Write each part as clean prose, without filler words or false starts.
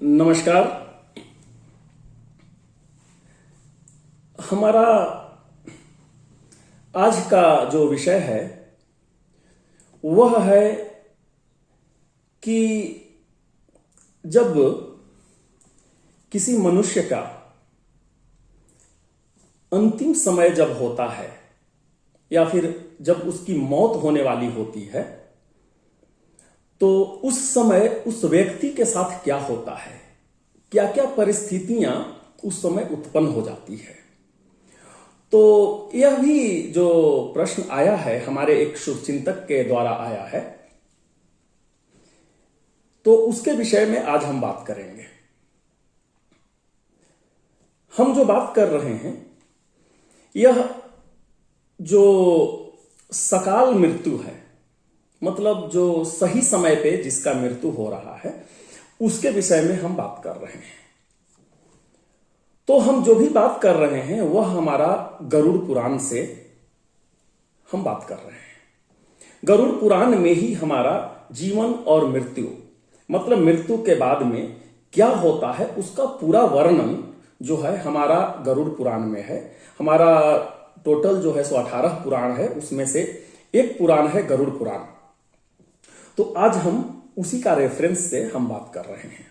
नमस्कार। हमारा आज का जो विषय है वह है कि जब किसी मनुष्य का अंतिम समय जब होता है या फिर जब उसकी मौत होने वाली होती है तो उस समय उस व्यक्ति के साथ क्या होता है, क्या क्या परिस्थितियां उस समय उत्पन्न हो जाती है। तो यह भी जो प्रश्न आया है हमारे एक शुभचिंतक के द्वारा आया है, तो उसके विषय में आज हम बात करेंगे। हम जो बात कर रहे हैं यह जो सकाल मृत्यु है, मतलब जो सही समय पे जिसका मृत्यु हो रहा है उसके विषय में हम बात कर रहे हैं। तो हम जो भी बात कर रहे हैं वह हमारा गरुड़ पुराण से हम बात कर रहे हैं। गरुड़ पुराण में ही हमारा जीवन और मृत्यु, मतलब मृत्यु के बाद में क्या होता है उसका पूरा वर्णन जो है हमारा गरुड़ पुराण में है। हमारा टोटल जो है 18 पुराण है, उसमें से एक पुराण है गरुड़ पुराण। तो आज हम उसी का रेफरेंस से हम बात कर रहे हैं।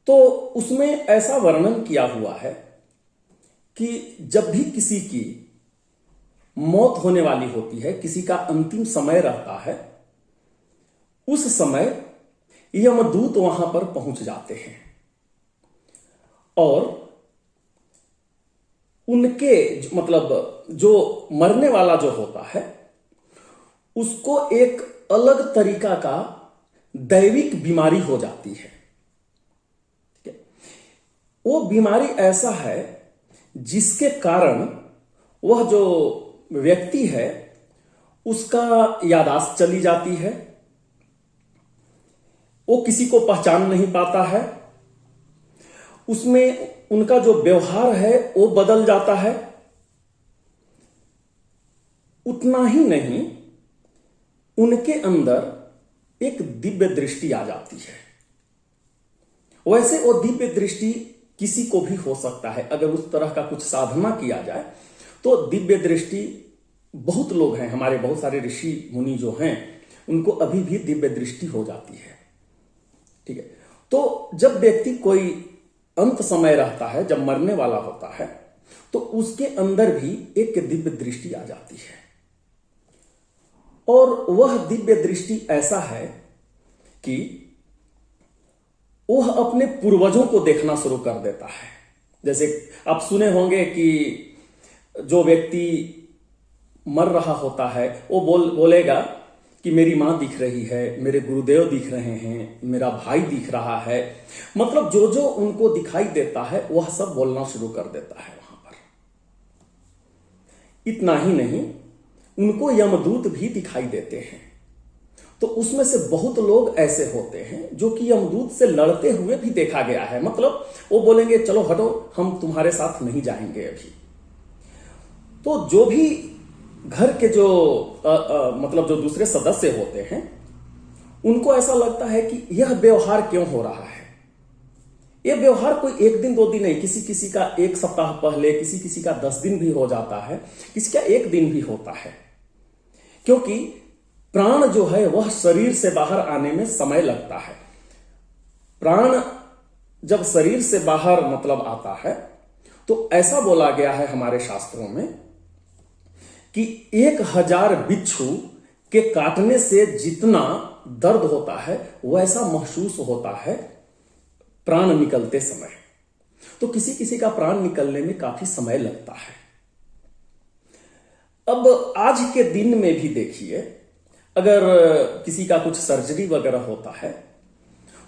तो उसमें ऐसा वर्णन किया हुआ है कि जब भी किसी की मौत होने वाली होती है, किसी का अंतिम समय रहता है, उस समय यमदूत वहां पर पहुंच जाते हैं और उनके मतलब जो मरने वाला जो होता है उसको एक अलग तरीका का दैविक बीमारी हो जाती है। ठीक है, वो बीमारी ऐसा है जिसके कारण वह जो व्यक्ति है उसका याददाश्त चली जाती है, वो किसी को पहचान नहीं पाता है, उसमें उनका जो व्यवहार है वो बदल जाता है। उतना ही नहीं, उनके अंदर एक दिव्य दृष्टि आ जाती है। वैसे वो दिव्य दृष्टि किसी को भी हो सकता है, अगर उस तरह का कुछ साधना किया जाए तो दिव्य दृष्टि बहुत लोग हैं, हमारे बहुत सारे ऋषि मुनि जो हैं उनको अभी भी दिव्य दृष्टि हो जाती है। ठीक है, तो जब व्यक्ति कोई अंत समय रहता है, जब मरने वाला होता है, तो उसके अंदर भी एक दिव्य दृष्टि आ जाती है और वह दिव्य दृष्टि ऐसा है कि वह अपने पूर्वजों को देखना शुरू कर देता है। जैसे आप सुने होंगे कि जो व्यक्ति मर रहा होता है वो बोलेगा कि मेरी मां दिख रही है, मेरे गुरुदेव दिख रहे हैं, मेरा भाई दिख रहा है। मतलब जो जो उनको दिखाई देता है वह सब बोलना शुरू कर देता है वहां पर। इतना ही नहीं, उनको यमदूत भी दिखाई देते हैं। तो उसमें से बहुत लोग ऐसे होते हैं जो कि यमदूत से लड़ते हुए भी देखा गया है। मतलब वो बोलेंगे चलो हटो, हम तुम्हारे साथ नहीं जाएंगे अभी। तो जो भी घर के जो मतलब जो दूसरे सदस्य होते हैं उनको ऐसा लगता है कि यह व्यवहार क्यों हो रहा है। यह व्यवहार कोई एक दिन दो दिन नहीं, किसी किसी का एक सप्ताह पहले, किसी किसी का 10 दिन भी हो जाता है, किसी का एक दिन भी होता है। क्योंकि प्राण जो है वह शरीर से बाहर आने में समय लगता है। प्राण जब शरीर से बाहर मतलब आता है तो ऐसा बोला गया है हमारे शास्त्रों में कि 1000 बिच्छू के काटने से जितना दर्द होता है वैसा महसूस होता है प्राण निकलते समय। तो किसी किसी का प्राण निकलने में काफी समय लगता है। अब आज के दिन में भी देखिए, अगर किसी का कुछ सर्जरी वगैरह होता है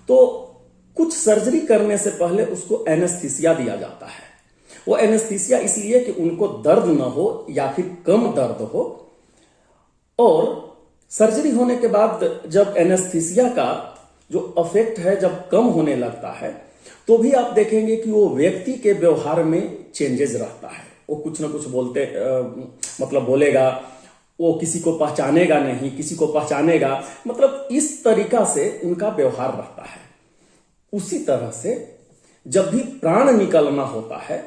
तो कुछ सर्जरी करने से पहले उसको एनेस्थीसिया दिया जाता है। वो एनेस्थीसिया इसलिए कि उनको दर्द न हो या फिर कम दर्द हो। और सर्जरी होने के बाद जब एनेस्थीसिया का जो इफेक्ट है जब कम होने लगता है तो भी आप देखेंगे कि वो व्यक्ति के व्यवहार में चेंजेस रहता है। वो कुछ ना कुछ मतलब बोलेगा, वो किसी को पहचानेगा नहीं, किसी को पहचानेगा, मतलब इस तरीका से उनका व्यवहार रहता है। उसी तरह से जब भी प्राण निकलना होता है,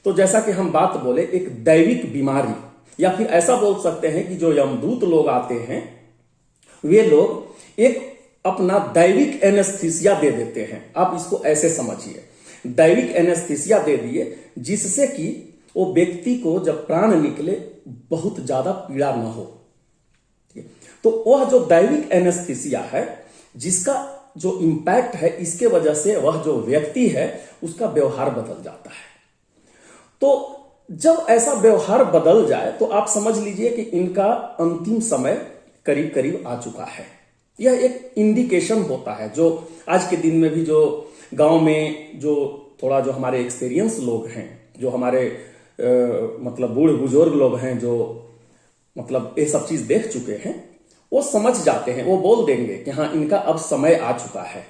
तो जैसा कि हम बात बोले, एक दैविक बीमारी, या फिर ऐसा बोल सकते हैं कि जो यमदूत लोग आते हैं वे लोग एक अपना दैविक एनेस्थीसिया दे देते हैं। आप इसको ऐसे समझिए, दैविक एनेस्थीसिया दे दिए जिससे कि वो व्यक्ति को जब प्राण निकले बहुत ज्यादा पीड़ा ना हो। तो वह जो दैविक एनेस्थीसिया है, जिसका जो इंपैक्ट है, इसके वजह से वह जो व्यक्ति है उसका व्यवहार बदल जाता है। तो जब ऐसा व्यवहार बदल जाए तो आप समझ लीजिए कि इनका अंतिम समय करीब करीब आ चुका है। यह एक इंडिकेशन होता है, जो आज के दिन में भी जो गांव में जो थोड़ा जो हमारे एक्सपीरियंस लोग हैं, जो हमारे मतलब बूढ़ बुजुर्ग लोग हैं, जो मतलब ये सब चीज देख चुके हैं, वो समझ जाते हैं, वो बोल देंगे कि हाँ इनका अब समय आ चुका है।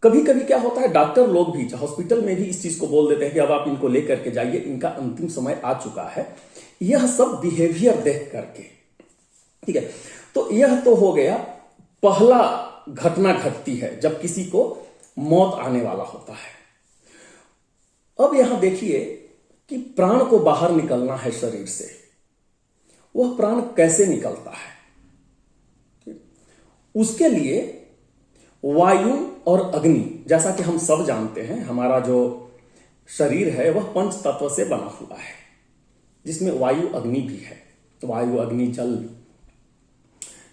कभी कभी क्या होता है, डॉक्टर लोग भी हॉस्पिटल में भी इस चीज को बोल देते हैं कि अब आप इनको लेकर के जाइए, इनका अंतिम समय आ चुका है। यह सब बिहेवियर देख करके, ठीक है। तो यह तो हो गया पहला घटना घटती है जब किसी को मौत आने वाला होता है। अब यहां देखिए कि प्राण को बाहर निकलना है शरीर से, वह प्राण कैसे निकलता है? उसके लिए वायु और अग्नि, जैसा कि हम सब जानते हैं, हमारा जो शरीर है वह पंच तत्व से बना हुआ है, जिसमें वायु अग्नि भी है, वायु अग्नि जल,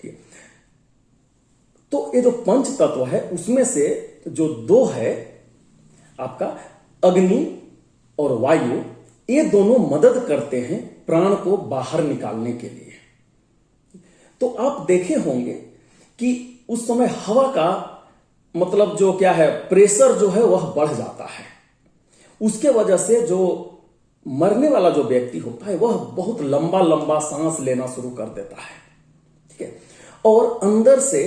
ठीक है। तो ये जो पंच तत्व है उसमें से जो दो है आपका अग्नि और वायु, ये दोनों मदद करते हैं प्राण को बाहर निकालने के लिए। तो आप देखे होंगे कि उस समय हवा का मतलब जो क्या है, प्रेशर जो है वह बढ़ जाता है। उसके वजह से जो मरने वाला जो व्यक्ति होता है वह बहुत लंबा लंबा सांस लेना शुरू कर देता है, ठीक है। और अंदर से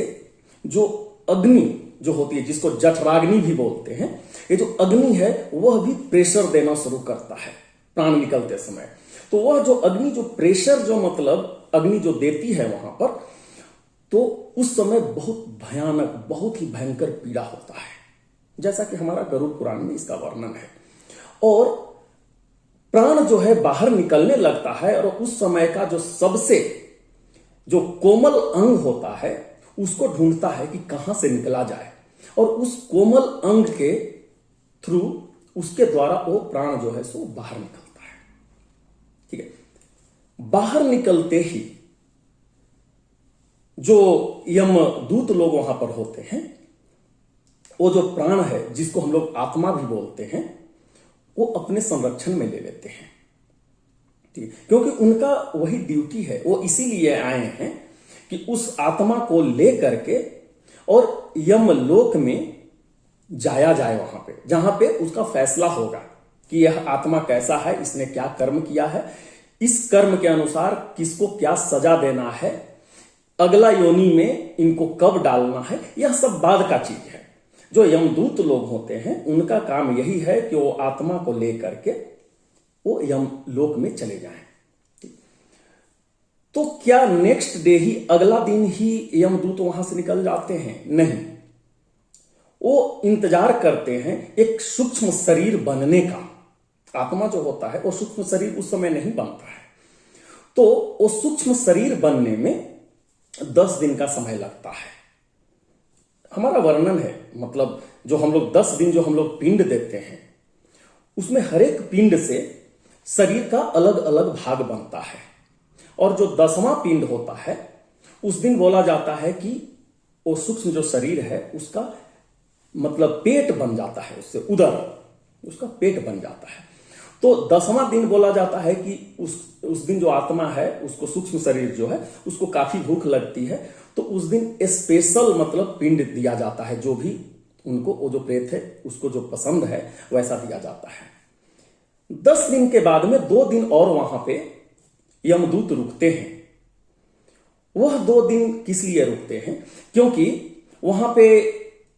जो अग्नि जो होती है, जिसको जठराग्नि भी बोलते हैं, ये जो अग्नि है वह भी प्रेशर देना शुरू करता है प्राण निकलते समय। तो वह जो अग्नि जो प्रेशर जो मतलब अग्नि जो देती है वहां पर, तो उस समय बहुत भयानक, बहुत ही भयंकर पीड़ा होता है, जैसा कि हमारा गरुड़ पुराण में इसका वर्णन है। और प्राण जो है बाहर निकलने लगता है, और उस समय का जो सबसे जो कोमल अंग होता है उसको ढूंढता है कि कहां से निकला जाए, और उस कोमल अंग के थ्रू, उसके द्वारा वो प्राण जो है सो बाहर निकलता है, ठीक है। बाहर निकलते ही जो यमदूत लोग वहां पर होते हैं, वो जो प्राण है जिसको हम लोग आत्मा भी बोलते हैं, वो अपने संरक्षण में ले लेते हैं, ठीक है। क्योंकि उनका वही ड्यूटी है, वो इसीलिए आए हैं कि उस आत्मा को ले करके और यमलोक में जाया जाए, वहां पे जहां पे उसका फैसला होगा कि यह आत्मा कैसा है, इसने क्या कर्म किया है, इस कर्म के अनुसार किसको क्या सजा देना है, अगला योनि में इनको कब डालना है, यह सब बाद का चीज है। जो यमदूत लोग होते हैं उनका काम यही है कि वो आत्मा को लेकर के वो यमलोक में चले जाएं। तो क्या नेक्स्ट डे ही, अगला दिन ही यमदूत वहां से निकल जाते हैं? नहीं, वो इंतजार करते हैं एक सूक्ष्म शरीर बनने का। आत्मा जो होता है वो सूक्ष्म शरीर उस समय नहीं बनता है, तो वो सूक्ष्म शरीर बनने में 10 दिन का समय लगता है। हमारा वर्णन है, मतलब जो हम लोग 10 दिन जो हम लोग पिंड देते हैं, उसमें हर एक पिंड से शरीर का अलग अलग भाग बनता है, और जो 10वां पिंड होता है उस दिन बोला जाता है कि वो सूक्ष्म जो शरीर है उसका मतलब पेट बन जाता है, उससे उदर, उसका पेट बन जाता है। तो 10वां दिन बोला जाता है कि उस दिन जो आत्मा है, उसको सूक्ष्म शरीर जो है उसको काफी भूख लगती है, तो उस दिन स्पेशल मतलब पिंड दिया जाता है, जो भी उनको, वो जो प्रेत है उसको जो पसंद है वैसा दिया जाता है। 10 दिन के बाद में 2 दिन और वहां पे यमदूत रुकते हैं। वह 2 दिन किस लिए रुकते हैं? क्योंकि वहां पे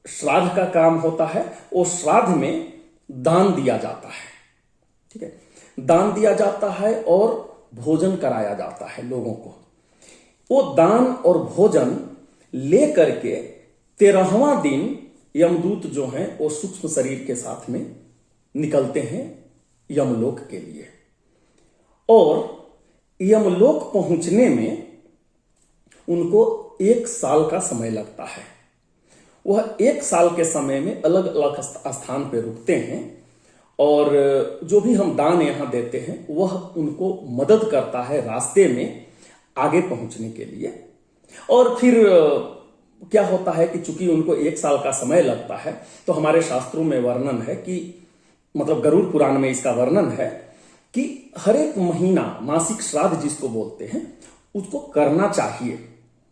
श्राद्ध का काम होता है, और श्राद्ध में दान दिया जाता है, ठीक है। दान दिया जाता है और भोजन कराया जाता है लोगों को। वो दान और भोजन ले करके 13वां दिन यमदूत जो हैं वो सूक्ष्म शरीर के साथ में निकलते हैं यमलोक के लिए, और यमलोक पहुंचने में उनको 1 साल का समय लगता है। वह 1 साल के समय में अलग अलग स्थान पे रुकते हैं, और जो भी हम दान यहां देते हैं वह उनको मदद करता है रास्ते में आगे पहुंचने के लिए। और फिर क्या होता है कि चूंकि उनको 1 साल का समय लगता है, तो हमारे शास्त्रों में वर्णन है कि मतलब गरुड़ पुराण में इसका वर्णन है कि हर एक महीना मासिक श्राद्ध जिसको बोलते हैं उसको करना चाहिए,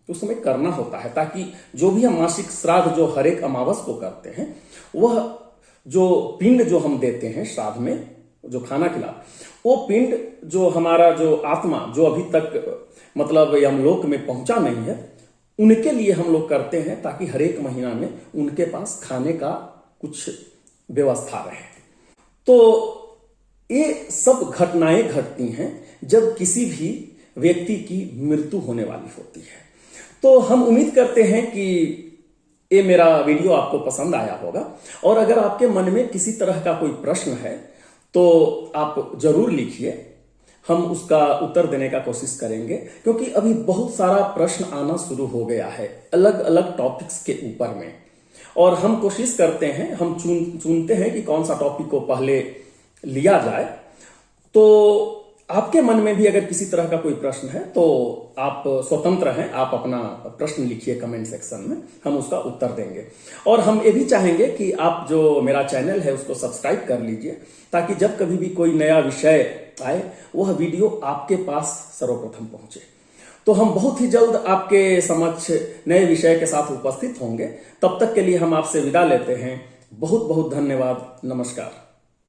उस समय करना होता है, ताकि जो भी हम मासिक श्राद्ध जो हर एक अमावस को करते हैं, वह जो पिंड जो हम देते हैं श्राद्ध में, जो खाना खिला, वो पिंड जो हमारा जो आत्मा जो अभी तक मतलब यमलोक में पहुंचा नहीं है, उनके लिए हम लोग करते हैं, ताकि हर एक महीना में उनके पास खाने का कुछ व्यवस्था रहे। तो ये सब घटनाएं घटती हैं जब किसी भी व्यक्ति की मृत्यु होने वाली होती है। तो हम उम्मीद करते हैं कि ये मेरा वीडियो आपको पसंद आया होगा, और अगर आपके मन में किसी तरह का कोई प्रश्न है तो आप जरूर लिखिए, हम उसका उत्तर देने का कोशिश करेंगे, क्योंकि अभी बहुत सारा प्रश्न आना शुरू हो गया है अलग अलग टॉपिक्स के ऊपर में, और हम कोशिश करते हैं, हम चुनते हैं कि कौन सा टॉपिक को पहले लिया जाए। तो आपके मन में भी अगर किसी तरह का कोई प्रश्न है तो आप स्वतंत्र हैं, आप अपना प्रश्न लिखिए कमेंट सेक्शन में, हम उसका उत्तर देंगे। और हम ये भी चाहेंगे कि आप जो मेरा चैनल है उसको सब्सक्राइब कर लीजिए, ताकि जब कभी भी कोई नया विषय आए वह वीडियो आपके पास सर्वप्रथम पहुंचे। तो हम बहुत ही जल्द आपके समक्ष नए विषय के साथ उपस्थित होंगे। तब तक के लिए हम आपसे विदा लेते हैं। बहुत बहुत धन्यवाद। नमस्कार।